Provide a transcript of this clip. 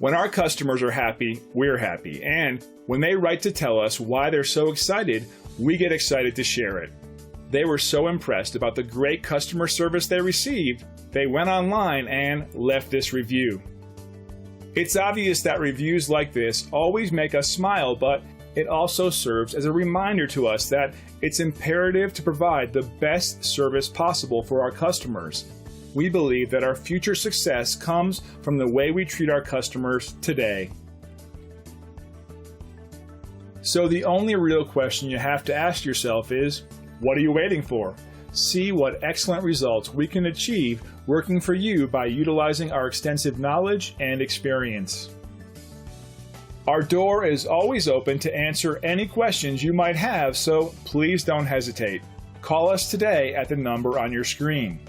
When our customers are happy, we're happy. And when they write to tell us why they're so excited, we get excited to share it. They were so impressed about the great customer service they received, they went online and left this review. It's obvious that reviews like this always make us smile, but it also serves as a reminder to us that it's imperative to provide the best service possible for our customers. We believe that our future success comes from the way we treat our customers today. So the only real question you have to ask yourself is, what are you waiting for? See what excellent results we can achieve working for you by utilizing our extensive knowledge and experience. Our door is always open to answer any questions you might have, so please don't hesitate. Call us today at the number on your screen.